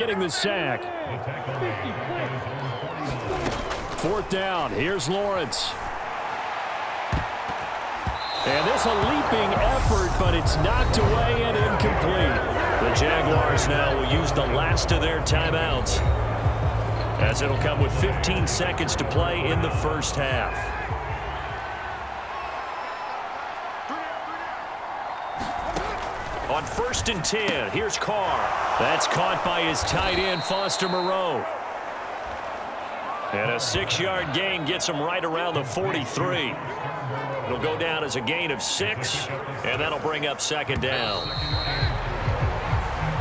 getting the sack. Fourth down. Here's Lawrence. And this a leaping effort, but it's knocked away and incomplete. The Jaguars now will use the last of their timeouts, as it'll come with 15 seconds to play in the first half. On 1st and 10, here's Carr. That's caught by his tight end, Foster Moreau. And a 6-yard gain gets him right around the 43. It'll go down as a gain of 6, and that'll bring up 2nd down.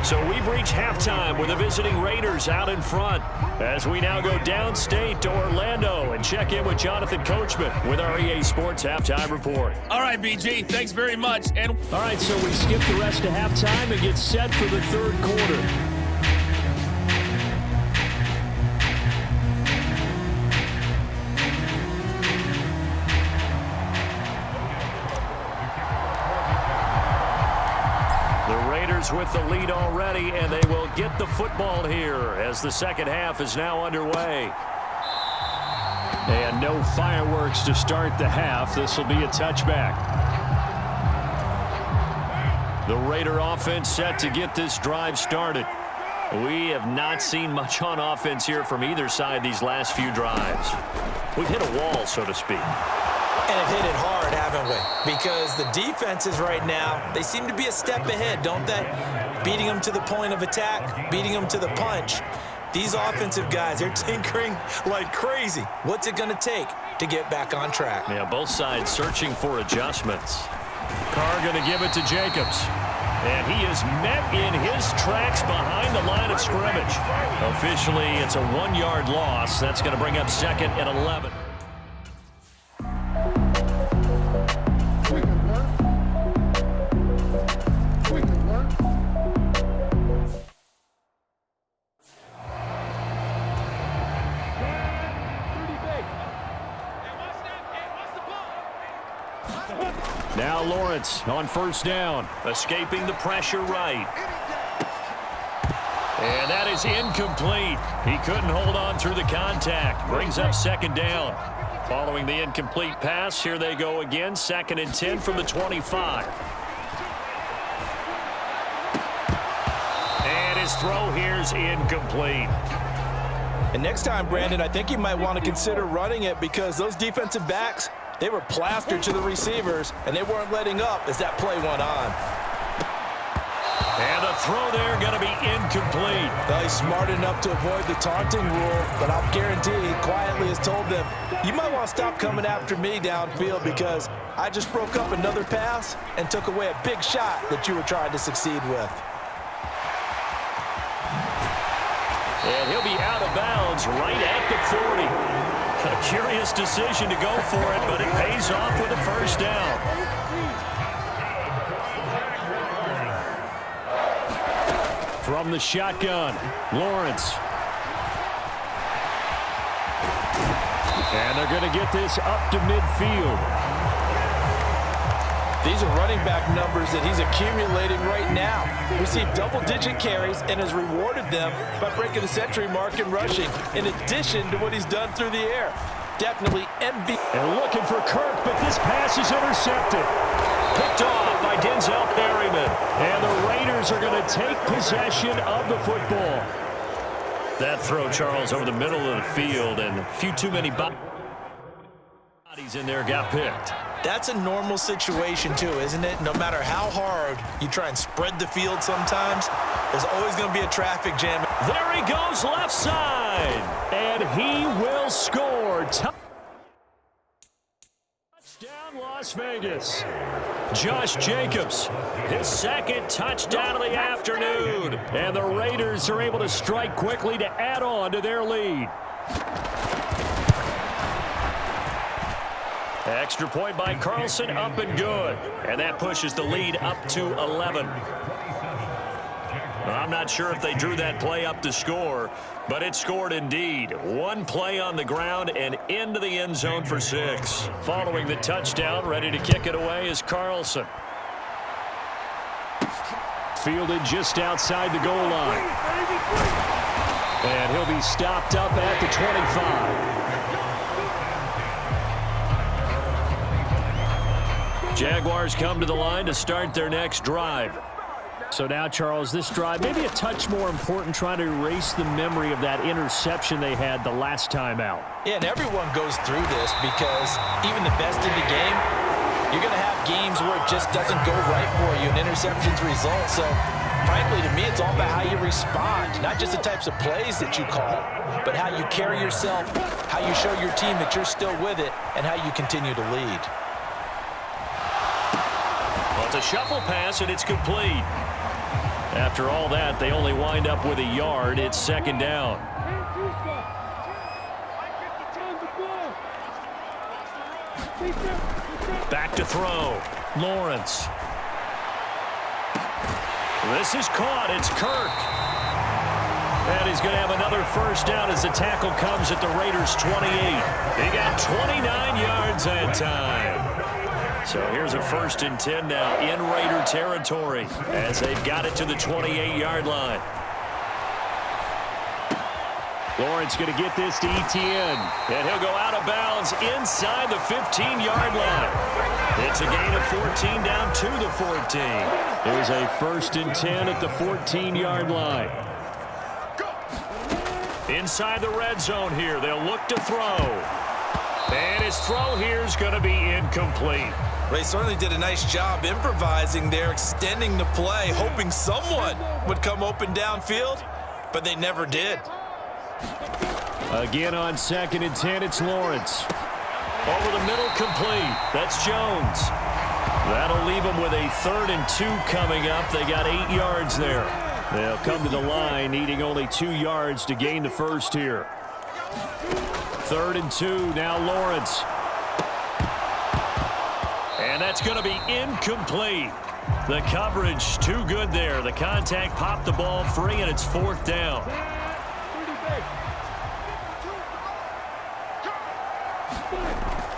So we've reached halftime with the visiting Raiders out in front, as we now go downstate to Orlando and check in with Jonathan Coachman with our EA Sports Halftime Report. All right, BG, thanks very much. And all right, so we skip the rest of halftime and get set for the third quarter. With the lead already, and they will get the football here as the second half is now underway. And no fireworks to start the half. This will be a touchback. The Raider offense set to get this drive started. We have not seen much on offense here from either side these last few drives. We've hit a wall, so to speak. And have hit it hard, haven't we? Because the defenses right now, they seem to be a step ahead, don't they? Beating them to the point of attack, beating them to the punch. These offensive guys, they're tinkering like crazy. What's it going to take to get back on track? Yeah, both sides searching for adjustments. Carr going to give it to Jacobs. And he is met in his tracks behind the line of scrimmage. Officially, it's a 1-yard loss. That's going to bring up 2nd and 11. Now Lawrence on 1st down, escaping the pressure right. And that is incomplete. He couldn't hold on through the contact. Brings up 2nd down. Following the incomplete pass, here they go again. 2nd and 10 from the 25. And his throw here's incomplete. And next time, Brandon, I think you might want to consider running it, because those defensive backs, they were plastered to the receivers, and they weren't letting up as that play went on. And the throw there going to be incomplete. Well, he's smart enough to avoid the taunting rule, but I'll guarantee he quietly has told them, you might want to stop coming after me downfield, because I just broke up another pass and took away a big shot that you were trying to succeed with. And he'll be out of bounds right at the 40. A curious decision to go for it, but it pays off with a 1st down. From the shotgun, Lawrence. And they're going to get this up to midfield. These are running back numbers that he's accumulating right now. Received double-digit carries and has rewarded them by breaking the century mark in rushing, in addition to what he's done through the air. Definitely MVP. And looking for Kirk, but this pass is intercepted. Picked off by Denzel Berryman. And the Raiders are going to take possession of the football. That throw, Charles, over the middle of the field, and a few too many bodies in there got picked. That's a normal situation, too, isn't it? No matter how hard you try and spread the field sometimes, there's always going to be a traffic jam. There he goes, left side. And he will score. Touchdown, Las Vegas. Josh Jacobs, his 2nd touchdown of the afternoon. And the Raiders are able to strike quickly to add on to their lead. Extra point by Carlson, up and good. And that pushes the lead up to 11. I'm not sure if they drew that play up to score, but it scored indeed. One play on the ground and into the end zone for 6. Following the touchdown, ready to kick it away is Carlson. Fielded just outside the goal line. And he'll be stopped up at the 25. Jaguars come to the line to start their next drive. So now, Charles, this drive maybe a touch more important, trying to erase the memory of that interception they had the last time out. Yeah, and everyone goes through this because even the best in the game, you're going to have games where it just doesn't go right for you, and interceptions result. So, frankly, to me, it's all about how you respond, not just the types of plays that you call, but how you carry yourself, how you show your team that you're still with it, and how you continue to lead. Well, it's a shuffle pass, and it's complete. After all that, they only wind up with a yard. It's second down. Back to throw. Lawrence. This is caught. It's Kirk. And he's going to have another first down as the tackle comes at the Raiders' 28. They got 29 yards that time. So here's a 1st and 10 now in Raider territory as they've got it to the 28-yard line. Lawrence going to get this to Etienne, and he'll go out of bounds inside the 15-yard line. It's a gain of 14 down to the 14. Here's a 1st and 10 at the 14-yard line. Inside the red zone here, they'll look to throw. And his throw here is going to be incomplete. They certainly did a nice job improvising there, extending the play, hoping someone would come open downfield, but they never did. Again on 2nd and 10, it's Lawrence. Over the middle, complete. That's Jones. That'll leave them with a 3rd and 2 coming up. They got 8 yards there. They'll come to the line, needing only 2 yards to gain the first here. 3rd and 2, now Lawrence. And that's going to be incomplete. The coverage too good there. The contact popped the ball free, and it's 4th down.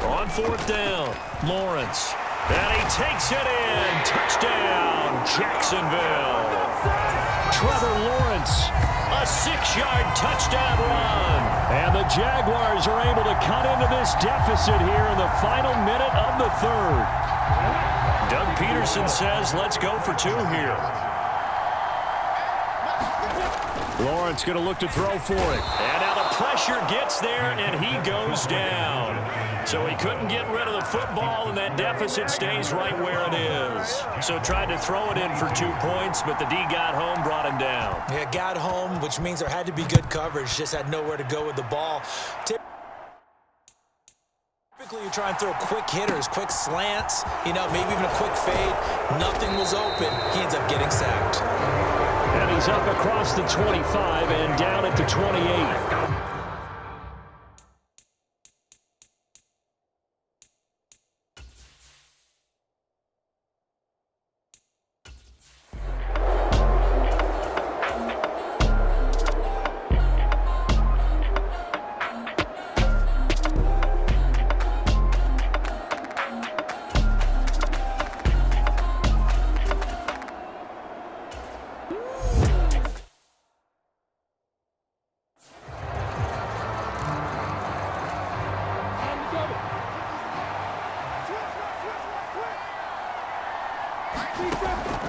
On 4th down, Lawrence. And he takes it in. Touchdown, Jacksonville. Trevor Lawrence, a 6-yard touchdown run. And the Jaguars are able to cut into this deficit here in the final minute of the 3rd. Doug Peterson says, let's go for 2 here. Lawrence going to look to throw for it. And now the pressure gets there, and he goes down. So he couldn't get rid of the football, and that deficit stays right where it is. So tried to throw it in for 2 points, but the D got home, brought him down. Yeah, got home, which means there had to be good coverage. Just had nowhere to go with the ball. Typically, you try and throw quick hitters, quick slants, maybe even a quick fade. Nothing was open. He ends up getting sacked. And he's up across the 25 and down at the 28.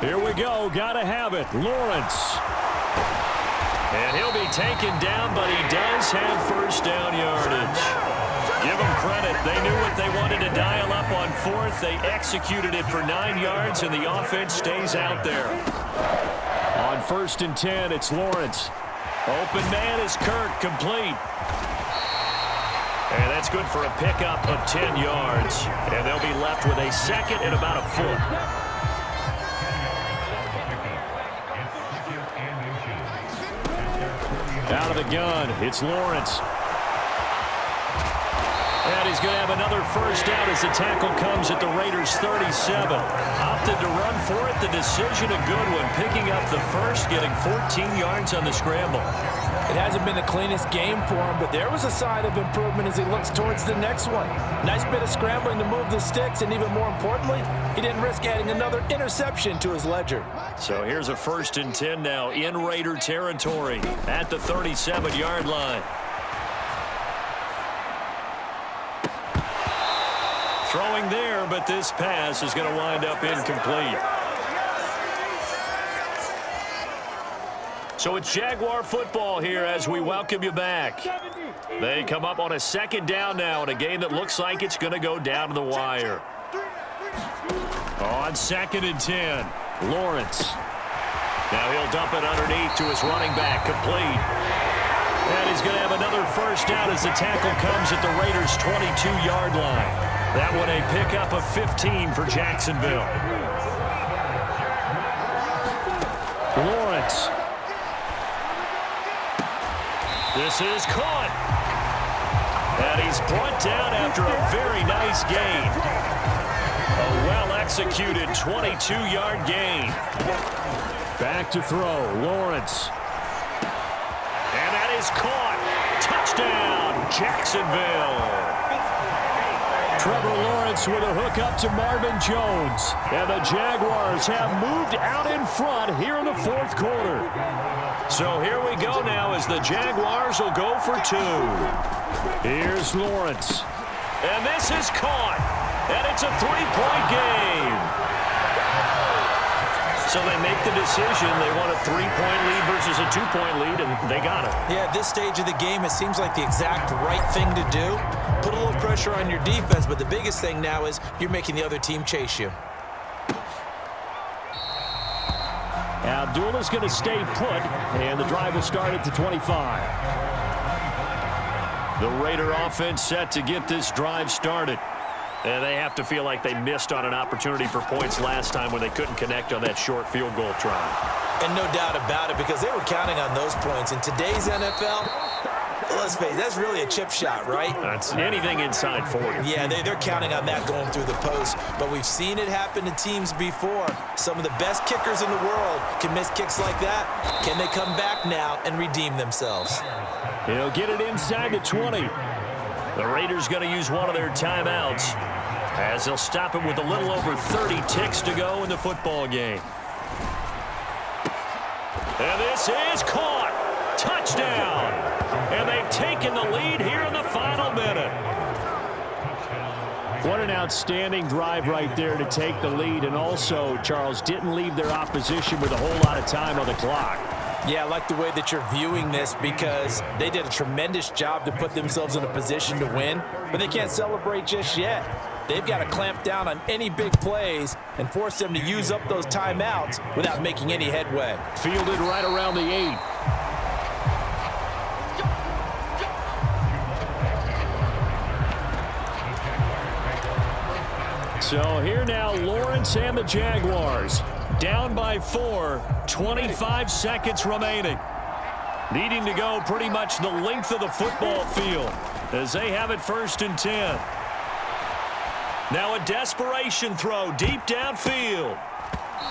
Here we go. Got to have it. Lawrence. And he'll be taken down, but he does have first down yardage. Give them credit. They knew what they wanted to dial up on 4th. They executed it for 9 yards, and the offense stays out there. On 1st and 10, it's Lawrence. Open man is Kirk, complete. And that's good for a pickup of 10 yards. And they'll be left with a 2nd and about a foot. Out of the gun, it's Lawrence. And he's going to have another first down as the tackle comes at the Raiders' 37. Opted to run for it. The decision a good one. Picking up the first, getting 14 yards on the scramble. It hasn't been the cleanest game for him, but there was a sign of improvement as he looks towards the next one. Nice bit of scrambling to move the sticks, and even more importantly, he didn't risk adding another interception to his ledger. So here's a 1st and 10 now in Raider territory at the 37-yard line. Throwing there, but this pass is going to wind up incomplete. So it's Jaguar football here as we welcome you back. They come up on a 2nd down now in a game that looks like it's going to go down to the wire. On 2nd and 10, Lawrence. Now he'll dump it underneath to his running back, complete. And he's going to have another 1st down as the tackle comes at the Raiders' 22-yard line. That one a pickup of 15 for Jacksonville. Lawrence. This is caught. And he's brought down after a very nice gain. A well-executed 22-yard gain. Back to throw, Lawrence. And that is caught. Touchdown, Jacksonville. Trevor Lawrence with a hook up to Marvin Jones. And the Jaguars have moved out in front here in the 4th quarter. So here we go now as the Jaguars will go for 2. Here's Lawrence. And this is caught. And it's a 3-point game. So they make the decision. They want a 3-point lead versus a 2-point lead, and they got it. Yeah, at this stage of the game, it seems like the exact right thing to do. Put a little pressure on your defense, but the biggest thing now is you're making the other team chase you. Abdullah's going to stay put, and the drive will start at the 25. The Raider offense set to get this drive started. And they have to feel like they missed on an opportunity for points last time when they couldn't connect on that short field goal try. And no doubt about it, because they were counting on those points. In today's NFL, let's face it, that's really a chip shot, right? That's anything inside 40. Yeah, they're counting on that going through the post. But we've seen it happen to teams before. Some of the best kickers in the world can miss kicks like that. Can they come back now and redeem themselves? He'll get it inside the 20. The Raiders going to use one of their timeouts as they'll stop it with a little over 30 ticks to go in the football game. And this is caught. Touchdown. And they've taken the lead here in the final minute. What an outstanding drive right there to take the lead. And also, Charles, didn't leave their opposition with a whole lot of time on the clock. Yeah, I like the way that you're viewing this because they did a tremendous job to put themselves in a position to win, but they can't celebrate just yet. They've got to clamp down on any big plays and force them to use up those timeouts without making any headway. Fielded right around the 8. So here now, Lawrence and the Jaguars. Down by 4, 25 seconds remaining. Needing to go pretty much the length of the football field as they have it 1st and 10. Now a desperation throw deep downfield.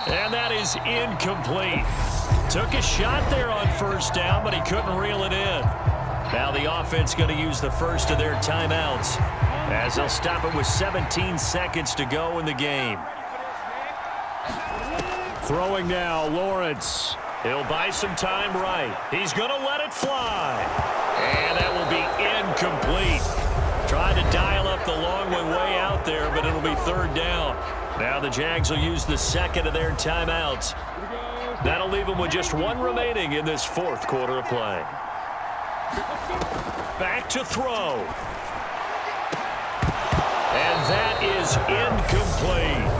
And that is incomplete. Took a shot there on 1st down, but he couldn't reel it in. Now the offense going to use the first of their timeouts as they'll stop it with 17 seconds to go in the game. Throwing now, Lawrence. He'll buy some time right. He's going to let it fly. And that will be incomplete. Trying to dial up the long one way out there, but it'll be 3rd down. Now the Jags will use the second of their timeouts. That'll leave them with just 1 remaining in this 4th quarter of play. Back to throw. And that is incomplete.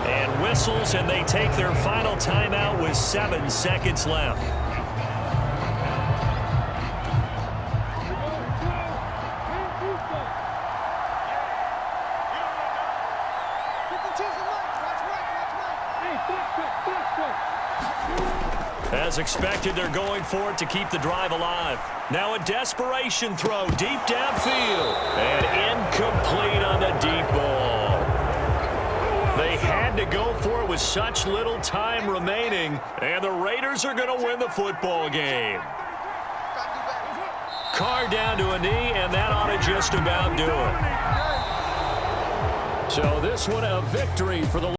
And whistles, and they take their final timeout with 7 seconds left. As expected, they're going for it to keep the drive alive. Now a desperation throw deep downfield. And incomplete on the deep ball. They had to go for it with such little time remaining. And the Raiders are going to win the football game. Carr down to a knee, and that ought to just about do it. So this one a victory for the